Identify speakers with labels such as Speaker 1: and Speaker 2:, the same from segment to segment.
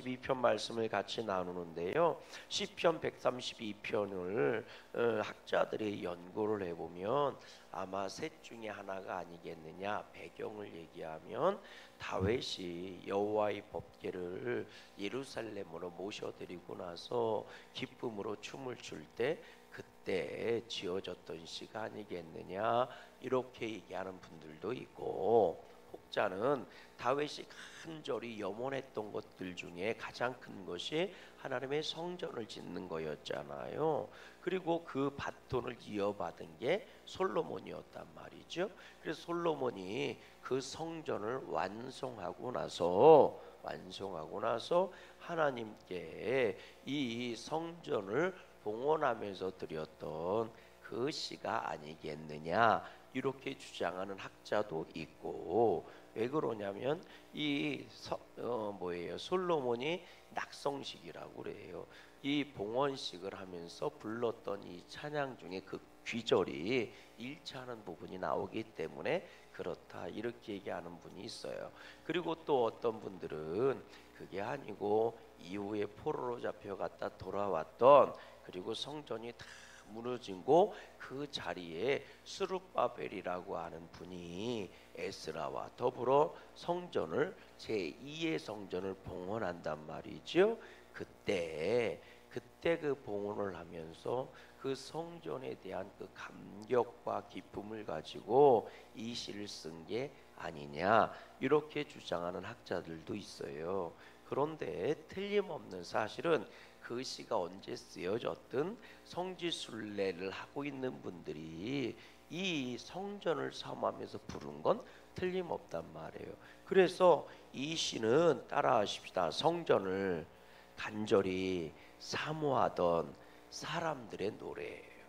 Speaker 1: 132편 말씀을 같이 나누는데요. 시편 132편을 학자들이 연구를 해보면 아마 셋 중에 하나가 아니겠느냐. 배경을 얘기하면 다윗이 여호와의 법궤를 예루살렘으로 모셔드리고 나서 기쁨으로 춤을 출 때 그때 지어졌던 시가 아니겠느냐, 이렇게 얘기하는 분들도 있고, 혹자는 다윗이 간절히 염원했던 것들 중에 가장 큰 것이 하나님의 성전을 짓는 거였잖아요. 그리고 그 바톤을 이어받은 게 솔로몬이었단 말이죠. 그래서 솔로몬이 그 성전을 완성하고 나서 하나님께 이 성전을 봉헌하면서 드렸던 그 시가 아니겠느냐, 이렇게 주장하는 학자도 있고, 왜 그러냐면 솔로몬이 낙성식이라고 그래요. 이 봉헌식을 하면서 불렀던 이 찬양 중에 그 귀절이 일치하는 부분이 나오기 때문에 그렇다, 이렇게 얘기하는 분이 있어요. 그리고 또 어떤 분들은 그게 아니고 이후에 포로로 잡혀갔다 돌아왔던, 그리고 성전이 다 무너지고 그 자리에 스룹바벨이라고 하는 분이 에스라와 더불어 성전을 제2의 성전을 봉헌한단 말이죠. 그때 그 봉헌을 하면서 그 성전에 대한 그 감격과 기쁨을 가지고 이 시를 쓴 게 아니냐, 이렇게 주장하는 학자들도 있어요. 그런데 틀림없는 사실은 그 시가 언제 쓰여졌든 성지순례를 하고 있는 분들이 이 성전을 사모하면서 부른 건 틀림없단 말이에요. 그래서 이 시는 따라하십시다. 성전을 간절히 사모하던 사람들의 노래예요.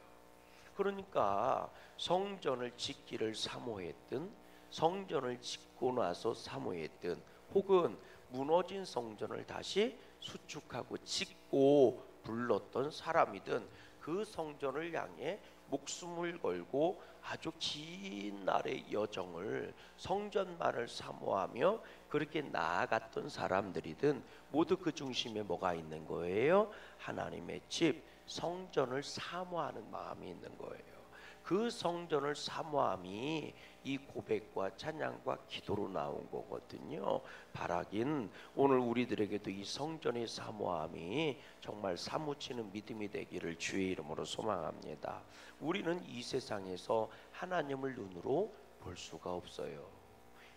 Speaker 1: 그러니까 성전을 짓기를 사모했든, 성전을 짓고 나서 사모했든, 혹은 무너진 성전을 다시 수축하고 짓고 불렀던 사람이든 그 성전을 향해 목숨을 걸고 아주 긴 날의 여정을, 성전만을 사모하며 그렇게 나아갔던 사람들이든 모두 그 중심에 뭐가 있는 거예요? 하나님의 집, 성전을 사모하는 마음이 있는 거예요. 그 성전을 사모함이 이 고백과 찬양과 기도로 나온 거거든요. 바라긴 오늘 우리들에게도 이 성전의 사모함이 정말 사무치는 믿음이 되기를 주의 이름으로 소망합니다. 우리는 이 세상에서 하나님을 눈으로 볼 수가 없어요.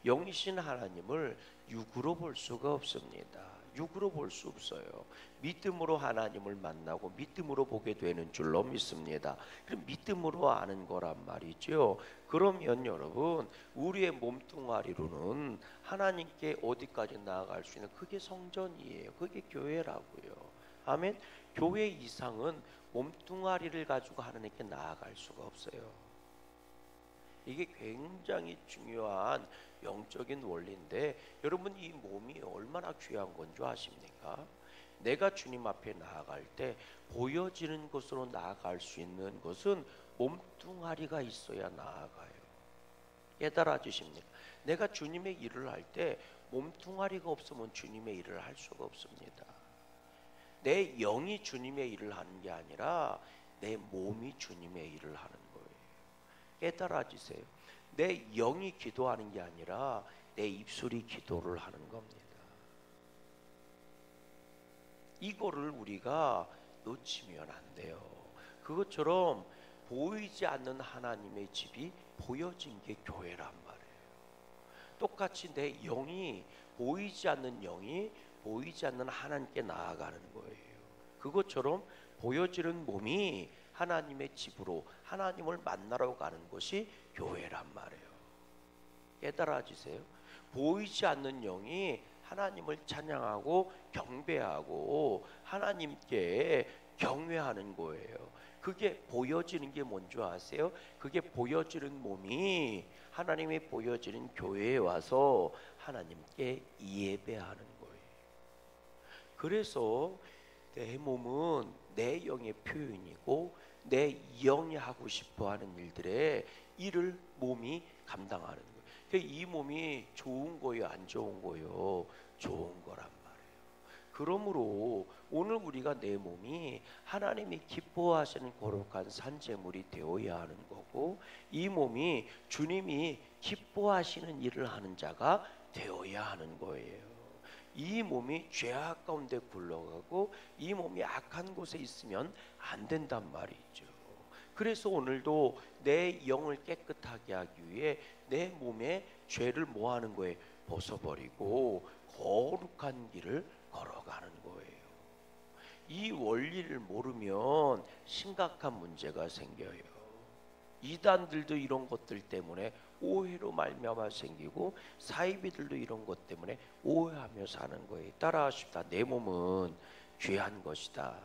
Speaker 1: 영이신 하나님을 육으로 볼 수가 없습니다. 육으로 볼 수 없어요. 믿음으로 하나님을 만나고 믿음으로 보게 되는 줄로 믿습니다. 그럼 믿음으로 아는 거란 말이죠. 그러면 여러분, 우리의 몸뚱아리로는 하나님께 어디까지 나아갈 수 있는, 그게 성전이에요. 그게 교회라고요. 아멘. 교회 이상은 몸뚱아리를 가지고 하나님께 나아갈 수가 없어요. 이게 굉장히 중요한 영적인 원리인데, 여러분, 이 몸이 얼마나 귀한 건 줄 아십니까? 내가 주님 앞에 나아갈 때 보여지는 것으로 나아갈 수 있는 것은 몸뚱아리가 있어야 나아가요. 깨달아 주십니까? 내가 주님의 일을 할 때 몸뚱아리가 없으면 주님의 일을 할 수가 없습니다. 내 영이 주님의 일을 하는 게 아니라 내 몸이 주님의 일을 하는 거예요. 깨달아지세요. 내 영이 기도하는 게 아니라 내 입술이 기도를 하는 겁니다. 이거를 우리가 놓치면 안 돼요. 그것처럼 보이지 않는 하나님의 집이 보여진 게 교회란 말이에요. 똑같이 내 영이, 보이지 않는 영이 보이지 않는 하나님께 나아가는 거예요. 그것처럼 보여지는 몸이 하나님의 집으로 하나님을 만나러 가는 것이 교회란 말이에요. 깨달아지세요? 보이지 않는 영이 하나님을 찬양하고 경배하고 하나님께 경외하는 거예요. 그게 보여지는 게 뭔지 아세요? 그게 보여지는 몸이 하나님이 보여지는 교회에 와서 하나님께 예배하는 거예요. 그래서 내 몸은 내 영의 표현이고 내 영이 하고 싶어하는 일들에 일을 몸이 감당하는 거예요. 이 몸이 좋은 거예요, 안 좋은 거예요? 좋은 거란 말이에요. 그러므로 오늘 우리가 내 몸이 하나님이 기뻐하시는 거룩한 산제물이 되어야 하는 거고, 이 몸이 주님이 기뻐하시는 일을 하는 자가 되어야 하는 거예요. 이 몸이 죄악 가운데 굴러가고 이 몸이 악한 곳에 있으면 안 된단 말이죠. 그래서 오늘도 내 영을 깨끗하게 하기 위해 내 몸에 죄를 뭐 하는 거예요? 벗어버리고 거룩한 길을 걸어가는 거예요. 이 원리를 모르면 심각한 문제가 생겨요. 이단들도 이런 것들 때문에 오해로 말미암아 생기고, 사이비들도 이런 것 때문에 오해하며 사는 거예요. 따라하십시다. 내 몸은 귀한 것이다.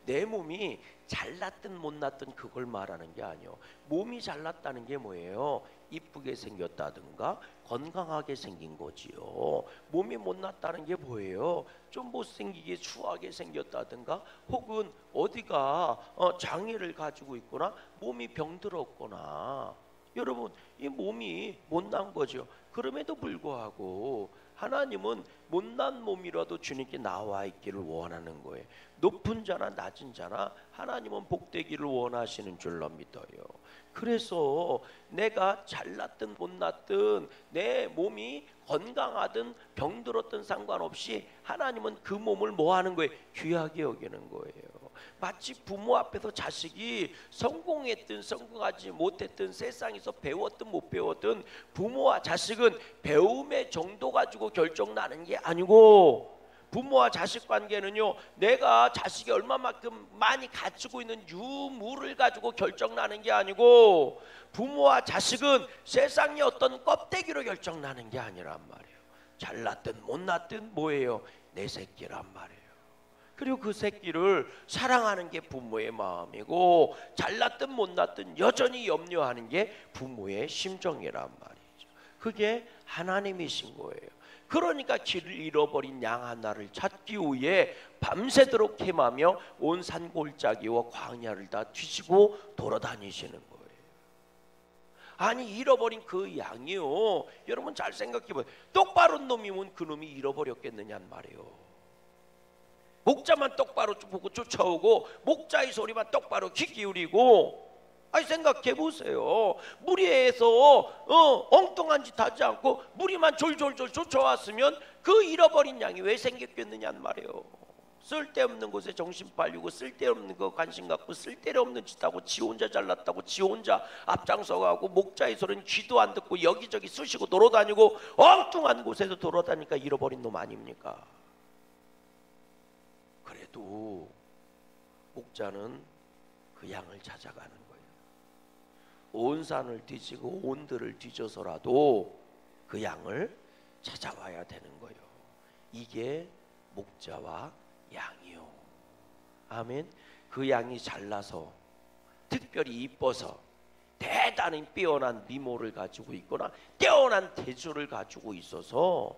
Speaker 1: 내 몸이 잘났든 못났든 그걸 말하는 게 아니에요. 몸이 잘났다는 게 뭐예요? 이쁘게 생겼다든가 건강하게 생긴 거지요. 몸이 못났다는 게 뭐예요? 좀 못생기게 추하게 생겼다든가, 혹은 어디가 장애를 가지고 있거나 몸이 병들었거나, 여러분 이 몸이 못난 거죠. 그럼에도 불구하고 하나님은 못난 몸이라도 주님께 나와 있기를 원하는 거예요. 높은 자나 낮은 자나 하나님은 복되기를 원하시는 줄로 믿어요. 그래서 내가 잘났든 못났든 내 몸이 건강하든 병들었든 상관없이 하나님은 그 몸을 뭐 하는 거예요? 귀하게 여기는 거예요. 마치 부모 앞에서 자식이 성공했든 성공하지 못했든, 세상에서 배웠든 못 배웠든, 부모와 자식은 배움의 정도 가지고 결정나는 게 아니고, 부모와 자식 관계는요, 내가 자식이 얼마만큼 많이 가지고 있는 유물을 가지고 결정나는 게 아니고, 부모와 자식은 세상의 어떤 껍데기로 결정나는 게 아니란 말이에요. 잘났든 못났든 뭐예요? 내 새끼란 말이에요. 그리고 그 새끼를 사랑하는 게 부모의 마음이고, 잘났든 못났든 여전히 염려하는 게 부모의 심정이란 말이죠. 그게 하나님이신 거예요. 그러니까 길을 잃어버린 양 하나를 찾기 위해 밤새도록 헤매며 온 산골짜기와 광야를 다 뒤지고 돌아다니시는 거예요. 아니, 잃어버린 그 양이요, 여러분 잘 생각해봐요. 똑바른 놈이면 그 놈이 잃어버렸겠느냐는 말이에요. 목자만 똑바로 보고 쫓아오고, 목자의 소리만 똑바로 귀 기울이고, 아니 생각해 보세요. 무리에서 엉뚱한 짓 하지 않고 무리만 졸졸졸 쫓아왔으면 그 잃어버린 양이 왜 생겼겠느냐는 말이에요. 쓸데없는 곳에 정신 빨리고, 쓸데없는 거 관심 갖고, 쓸데없는 짓 하고, 지 혼자 잘났다고 지 혼자 앞장서가고, 목자의 소리는 귀도 안 듣고 여기저기 쑤시고 돌아다니고, 엉뚱한 곳에서 돌아다니까 잃어버린 놈 아닙니까? 그래도 목자는 그 양을 찾아가는 거예요. 온 산을 뒤지고 온 들을 뒤져서라도 그 양을 찾아와야 되는 거예요. 이게 목자와 양이요. 아멘. 그 양이 잘나서, 특별히 이뻐서, 대단히 뛰어난 미모를 가지고 있거나 뛰어난 대조를 가지고 있어서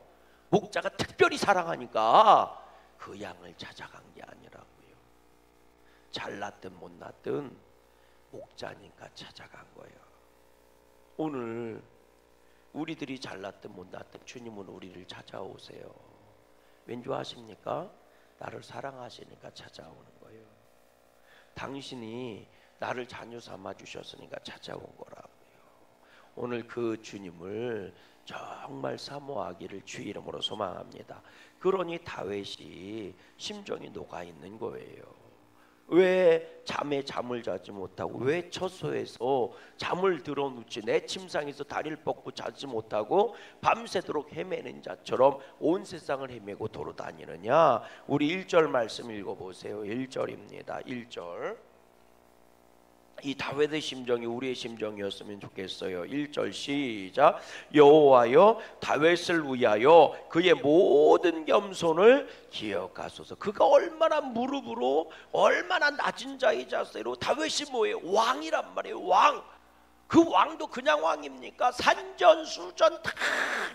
Speaker 1: 목자가 특별히 사랑하니까 그 양을 찾아간 게 아니라고요. 잘났든 못났든 목자니까 찾아간 거예요. 오늘 우리들이 잘났든 못났든 주님은 우리를 찾아오세요. 왠지 아십니까? 나를 사랑하시니까 찾아오는 거예요. 당신이 나를 자녀 삼아 주셨으니까 찾아온 거라고요. 오늘 그 주님을 정말 사모하기를 주 이름으로 소망합니다. 그러니 다윗이 심정이 녹아 있는 거예요. 왜 잠에 잠을 자지 못하고, 왜 처소에서 잠을 들어눕지, 내 침상에서 다리를 뻗고 자지 못하고 밤새도록 헤매는 자처럼 온 세상을 헤매고 돌아다니느냐? 우리 1절 말씀 읽어보세요. 1절입니다. 1절. 이 다윗의 심정이 우리의 심정이었으면 좋겠어요. 1절 시작. 여호와여, 다윗을 위하여 그의 모든 겸손을 기억하소서. 그가 얼마나 무릎으로, 얼마나 낮은 자의 자세로, 다윗이 뭐예요? 왕이란 말이에요. 왕. 그 왕도 그냥 왕입니까? 산전수전 다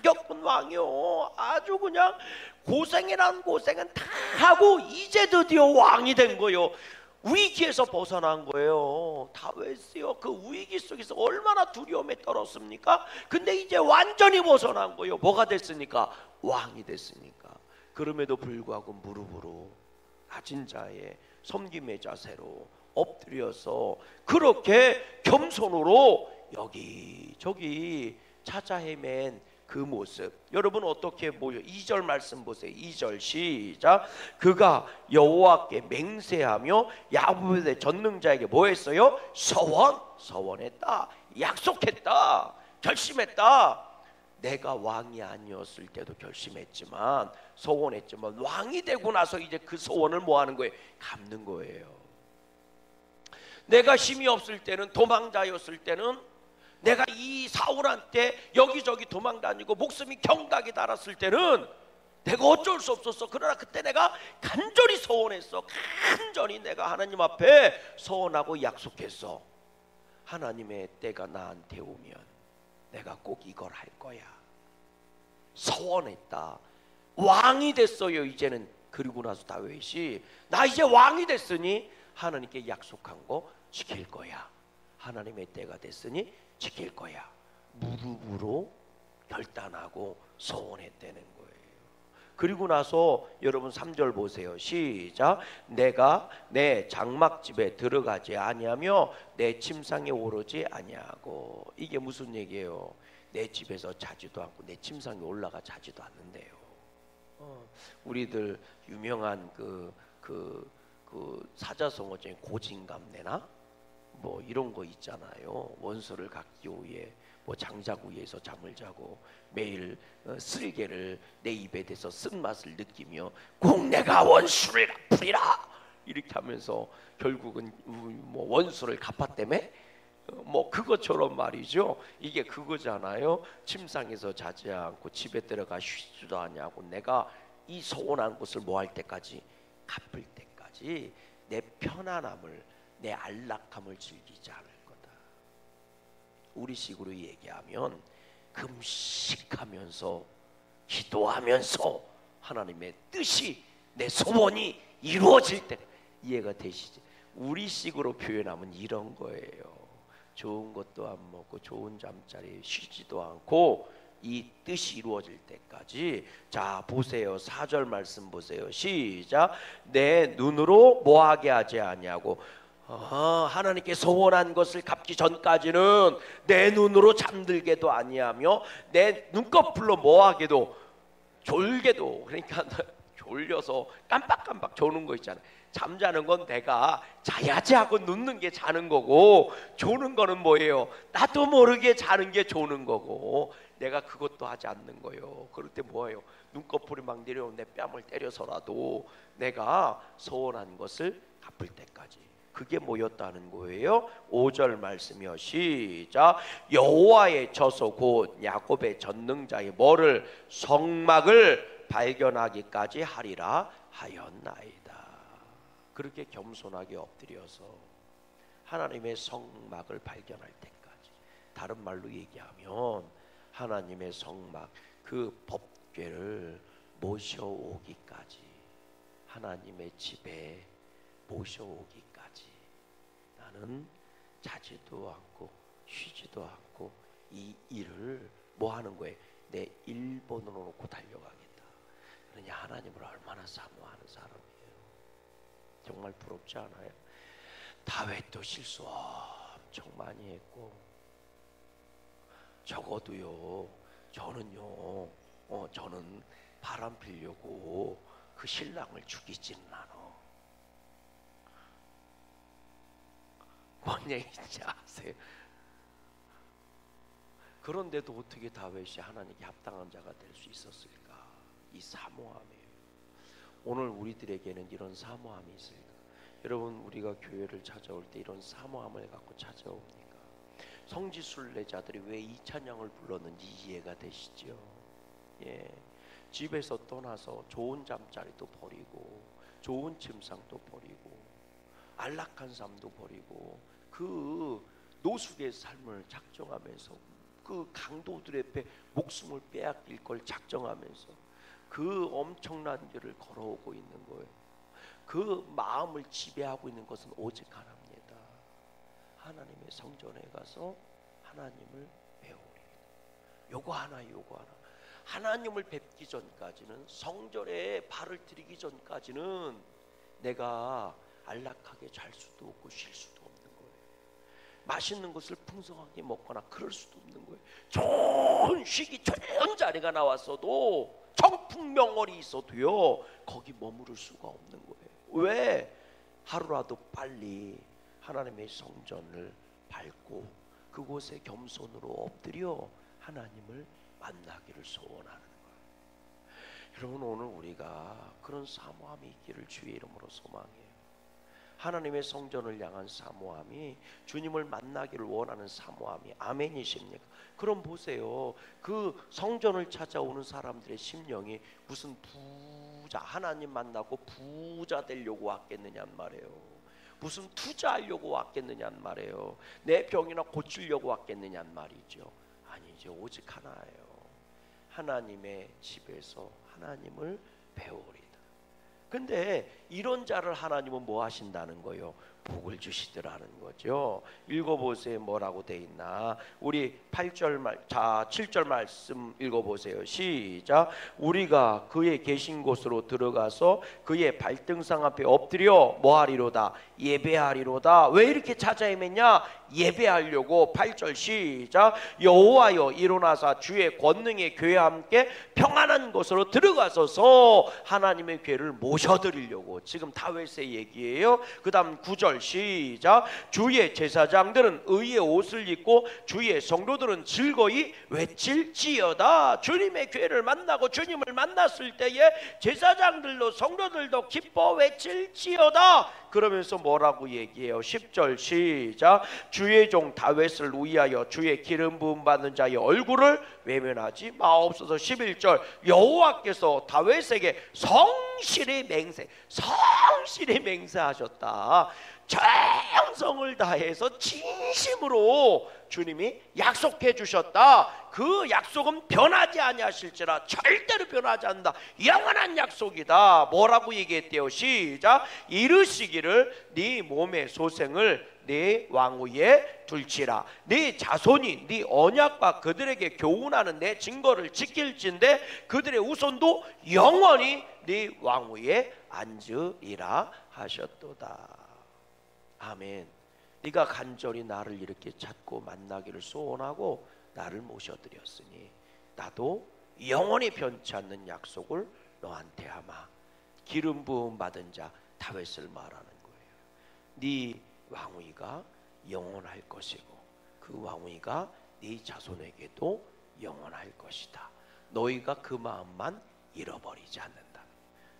Speaker 1: 겪은 왕이요. 아주 그냥 고생이란 고생은 다 하고 이제 드디어 왕이 된 거요. 위기에서 벗어난 거예요. 다윗이요, 그 위기 속에서 얼마나 두려움에 떨었습니까? 근데 이제 완전히 벗어난 거예요. 뭐가 됐으니까? 왕이 됐으니까. 그럼에도 불구하고 무릎으로 낮은 자의 섬김의 자세로 엎드려서 그렇게 겸손으로 여기저기 찾아 헤맨 그 모습, 여러분 어떻게 보여? 2절 말씀 보세요. 2절 시작. 그가 여호와께 맹세하며 야곱의 전능자에게 뭐 했어요? 서원했다, 약속했다, 결심했다. 내가 왕이 아니었을 때도 결심했지만, 서원했지만, 왕이 되고 나서 이제 그 서원을 뭐 하는 거예요? 갚는 거예요. 내가 힘이 없을 때는, 도망자였을 때는, 내가 이 사울한테 여기저기 도망다니고 목숨이 경각에 달았을 때는 내가 어쩔 수 없었어. 그러나 그때 내가 간절히 서원했어. 간절히 내가 하나님 앞에 서원하고 약속했어. 하나님의 때가 나한테 오면 내가 꼭 이걸 할 거야. 서원했다. 왕이 됐어요. 이제는. 그리고 나서 다윗이 나 이제 왕이 됐으니 하나님께 약속한 거 지킬 거야. 하나님의 때가 됐으니 지킬 거야. 무릎으로 결단하고 서원했다는 거예요. 그리고 나서 여러분 3절 보세요. 시작. 내가 내 장막집에 들어가지 아니하며 내 침상에 오르지 아니하고. 이게 무슨 얘기예요? 내 집에서 자지도 않고 내 침상에 올라가 자지도 않는데요. 우리들 유명한 그 사자성어 중에 고진감래나 뭐 이런 거 있잖아요. 원수를 갚기 위해 뭐 장자구이에서 잠을 자고 매일 쓸개를 내 입에 대서 쓴맛을 느끼며 꼭 내가 원수를 갚으리라 이렇게 하면서 결국은 뭐 원수를 갚았다며 뭐 그것처럼 말이죠. 이게 그거잖아요. 침상에서 자지 않고 집에 들어가 쉬지도 않냐고. 내가 이 서운한 것을 뭐 할 때까지? 갚을 때까지 내 편안함을, 내 안락함을 즐기지 않을 거다. 우리식으로 얘기하면 금식하면서 기도하면서 하나님의 뜻이, 내 소원이 이루어질 때 이해가 되시지? 우리식으로 표현하면 이런 거예요. 좋은 것도 안 먹고 좋은 잠자리에 쉬지도 않고 이 뜻이 이루어질 때까지. 자 보세요. 4절 말씀 보세요. 시작. 내 눈으로 뭐하게 하지 아니하고. 하나님께 소원한 것을 갚기 전까지는 내 눈으로 잠들게도 아니하며 내 눈꺼풀로 뭐하게도, 졸게도, 그러니까 졸려서 깜빡깜빡 조는 거 있잖아요. 잠자는 건 내가 자야지 하고 눕는 게 자는 거고, 조는 거는 뭐예요? 나도 모르게 자는 게 조는 거고, 내가 그것도 하지 않는 거예요. 그럴 때 뭐예요? 눈꺼풀이 막 내려오는 내 뺨을 때려서라도 내가 소원한 것을 갚을 때까지. 그게 뭐였다는 거예요? 5절 말씀이요. 시작. 여호와의 처소 곧 야곱의 전능자의 뭐를? 성막을 발견하기까지 하리라 하였나이다. 그렇게 겸손하게 엎드려서 하나님의 성막을 발견할 때까지. 다른 말로 얘기하면 하나님의 성막, 그 법궤를 모셔오기까지, 하나님의 집에 모셔오기까지 나는 자지도 않고 쉬지도 않고 이 일을 뭐 하는 거예요? 내 1번으로 놓고 달려가겠다. 그러냐, 하나님을 얼마나 사모하는 사람이에요. 정말 부럽지 않아요? 다윗도 실수 엄청 많이 했고, 적어도요, 저는요, 저는 바람 피려고 그 신랑을 죽이지는 않아. 뭔 얘기인지 아세요? 그런데도 어떻게 다윗이 하나님께 합당한 자가 될 수 있었을까? 이 사모함이에요. 오늘 우리들에게는 이런 사모함이 있을까? 여러분, 우리가 교회를 찾아올 때 이런 사모함을 갖고 찾아옵니까? 성지순례자들이 왜 이 찬양을 불렀는지 이해가 되시죠? 예, 집에서 떠나서 좋은 잠자리도 버리고 좋은 침상도 버리고 안락한 삶도 버리고 그 노숙의 삶을 작정하면서 그 강도들 앞에 목숨을 빼앗길 걸 작정하면서 그 엄청난 길을 걸어오고 있는 거예요. 그 마음을 지배하고 있는 것은 오직 하나입니다. 하나님의 성전에 가서 하나님을 배우리. 요거 하나 요거 하나. 하나님을 뵙기 전까지는, 성전에 발을 들이기 전까지는 내가 안락하게 잘 수도 없고 쉴 수도 없는 거예요. 맛있는 것을 풍성하게 먹거나 그럴 수도 없는 거예요. 좋은 쉬기 좋은 자리가 나왔어도, 청풍명월이 있어도요, 거기 머무를 수가 없는 거예요. 왜? 하루라도 빨리 하나님의 성전을 밟고 그곳에 겸손으로 엎드려 하나님을 만나기를 소원하는 거예요. 여러분, 오늘 우리가 그런 사모함이 있기를 주의 이름으로 소망해요. 하나님의 성전을 향한 사모함이, 주님을 만나기를 원하는 사모함이 아멘이십니까? 그럼 보세요. 그 성전을 찾아오는 사람들의 심령이 무슨 부자, 하나님 만나고 부자 되려고 왔겠느냐는 말이에요. 무슨 투자하려고 왔겠느냐는 말이에요. 내 병이나 고치려고 왔겠느냐는 말이죠. 아니죠. 오직 하나예요. 하나님의 집에서 하나님을 배우리다. 근데 이런 자를 하나님은 뭐 하신다는 거예요? 복을 주시더라는 거죠. 읽어보세요. 뭐라고 돼 있나? 우리 7절 말씀 읽어보세요. 시작. 우리가 그의 계신 곳으로 들어가서 그의 발등상 앞에 엎드려 뭐하리로다? 예배하리로다. 왜 이렇게 찾아 헤맸냐? 예배하려고. 8절 시작. 여호와여 일어나사 주의 권능의 교회와 함께 평안한 곳으로 들어가서서 하나님의 궤를 모셔드리려고. 지금 다윗의 얘기예요. 그 다음 9절 시작. 주의 제사장들은 의의 옷을 입고 주의 성도들은 즐거이 외칠지어다. 주님의 궤를 만나고 주님을 만났을 때에 제사장들도 성도들도 기뻐 외칠지어다. 그러면서 뭐라고 얘기해요? 10절 시작. 주의 종 다윗을 위하여 주의 기름 부음 받는 자의 얼굴을 외면하지 마옵소서. 11절 여호와께서 다윗에게 성실히 맹세하셨다. 정성을 다해서 진심으로 주님이 약속해 주셨다. 그 약속은 변하지 아니하실지라. 절대로 변하지 않는다. 영원한 약속이다. 뭐라고 얘기했대요? 시작. 이르시기를 네 몸의 소생을 네 왕위에 둘지라. 네 자손이 네 언약과 그들에게 교훈하는 내 증거를 지킬진대 그들의 후손도 영원히 네 왕위에 앉으리라 하셨도다. 아멘. 네가 간절히 나를 이렇게 찾고 만나기를 소원하고 나를 모셔드렸으니 나도 영원히 변치 않는 약속을 너한테 하마. 기름 부음 받은 자 다윗을 말하는 거예요. 네 왕위가 영원할 것이고 그 왕위가 네 자손에게도 영원할 것이다. 너희가 그 마음만 잃어버리지 않는다.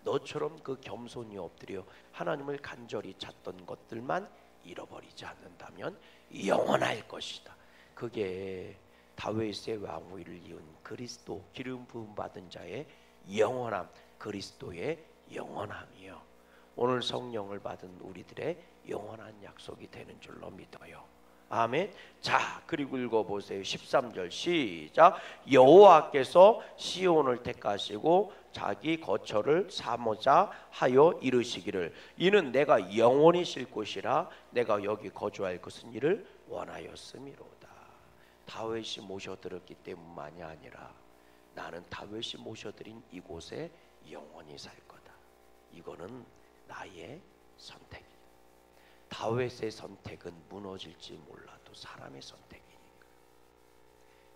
Speaker 1: 너처럼 그 겸손히 엎드려 하나님을 간절히 찾던 것들만 잃어버리지 않는다면 영원할 것이다. 그게 다윗의 왕위를 이은 그리스도, 기름 부음 받은 자의 영원함, 그리스도의 영원함이요. 오늘 성령을 받은 우리들의 영원한 약속이 되는 줄로 믿어요. 아멘. 자, 그리고 읽어보세요. 13절 시작. 여호와께서 시온을 택하시고 자기 거처를 삼고자 하여 이르시기를 이는 내가 영원히 쉴 곳이라 내가 여기 거주할 것은 이를 원하였음이로다. 다윗이 모셔들었기 때문만이 아니라 나는 다윗이 모셔드린 이곳에 영원히 살 거다. 이거는 나의 선택이다. 다윗의 선택은 무너질지 몰라도 사람의 선택이니까.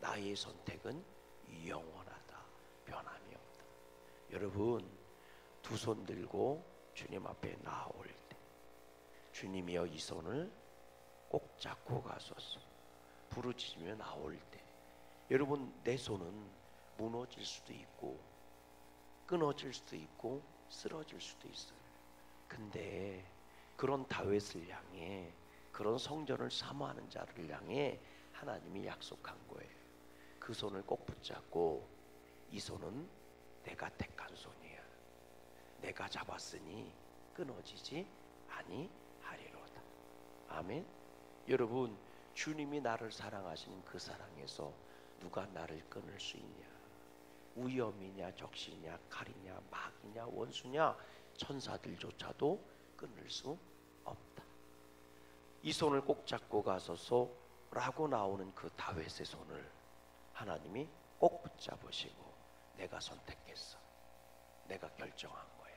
Speaker 1: 나의 선택은 영원하다. 변함이 없다. 여러분, 두 손 들고 주님 앞에 나올 때 주님이여 이 손을 꼭 잡고 가소서. 부르짖으며 나올 때 여러분, 내 손은 무너질 수도 있고 끊어질 수도 있고 쓰러질 수도 있어요. 근데 그런 다윗을 향해, 그런 성전을 사모하는 자를 향해 하나님이 약속한 거예요. 그 손을 꼭 붙잡고 이 손은 내가 택한 손이야. 내가 잡았으니 끊어지지 아니하리로다. 아멘. 여러분, 주님이 나를 사랑하시는 그 사랑에서 누가 나를 끊을 수 있냐? 위험이냐, 적시냐, 칼이냐, 마귀냐, 원수냐, 천사들조차도 끊을 수 없다. 이 손을 꼭 잡고 가소서라고 나오는 그 다윗의 손을 하나님이 꼭 붙잡으시고 내가 선택했어. 내가 결정한 거야.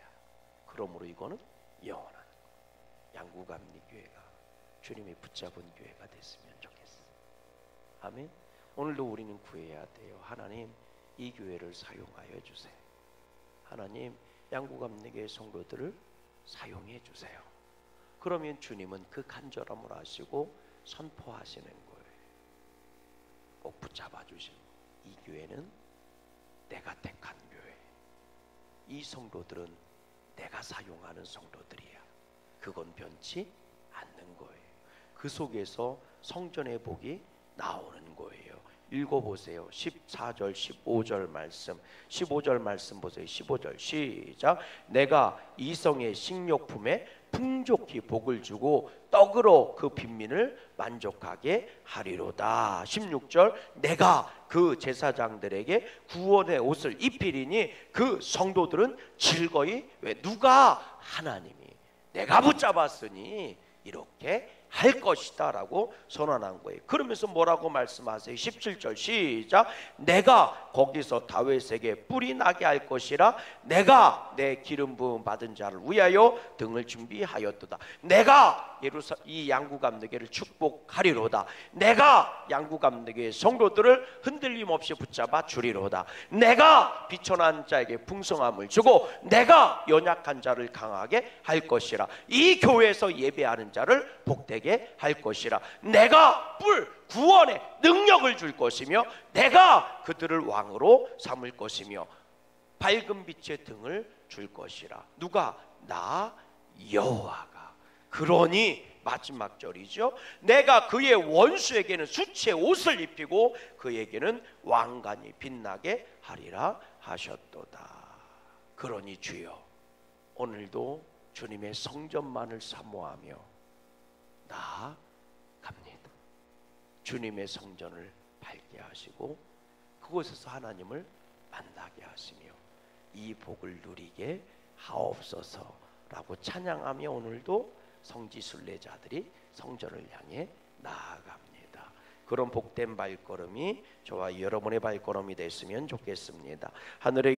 Speaker 1: 그러므로 이거는 영원한 양구감리교회가 주님이 붙잡은 교회가 됐으면 좋겠어. 아멘. 오늘도 우리는 구해야 돼요. 하나님, 이 교회를 사용하여 주세요. 하나님, 양구감리교회 성도들을 사용해 주세요. 그러면 주님은 그 간절함을 아시고 선포하시는 거예요. 꼭 붙잡아 주시고, 이 교회는 내가 택한 교회, 이 성도들은 내가 사용하는 성도들이야. 그건 변치 않는 거예요. 그 속에서 성전의 복이 나오는 거예요. 읽어보세요. 14절 15절 말씀, 15절 말씀 보세요. 15절 시작. 내가 이성의 식료품에 풍족히 복을 주고 떡으로 그 빈민을 만족하게 하리로다. 16절 내가 그 제사장들에게 구원의 옷을 입히리니 그 성도들은 즐거이, 왜? 누가? 하나님이 내가 붙잡았으니 이렇게 할 것이다 라고 선언한 거예요. 그러면서 뭐라고 말씀하세요? 17절 시작. 내가 거기서 다윗에게 뿔이 나게 할 것이라. 내가 내 기름 부음 받은 자를 위하여 등을 준비하였도다. 내가 이 양구감리교회를 축복하리로다. 내가 양구감리교회 성도들을 흔들림 없이 붙잡아 주리로다. 내가 비천한 자에게 풍성함을 주고 내가 연약한 자를 강하게 할 것이라. 이 교회에서 예배하는 자를 복되게 할 것이라. 내가 뿔 구원의 능력을 줄 것이며 내가 그들을 왕으로 삼을 것이며 밝은 빛의 등을 줄 것이라. 누가? 나 여호와가. 그러니 마지막 절이죠. 내가 그의 원수에게는 수치의 옷을 입히고 그에게는 왕관이 빛나게 하리라 하셨도다. 그러니 주여, 오늘도 주님의 성전만을 사모하며 나아갑니다. 주님의 성전을 밝게 하시고 그곳에서 하나님을 만나게 하시며 이 복을 누리게 하옵소서라고 찬양하며 오늘도 성지순례자들이 성전을 향해 나아갑니다. 그런 복된 발걸음이 저와 여러분의 발걸음이 됐으면 좋겠습니다. 하늘의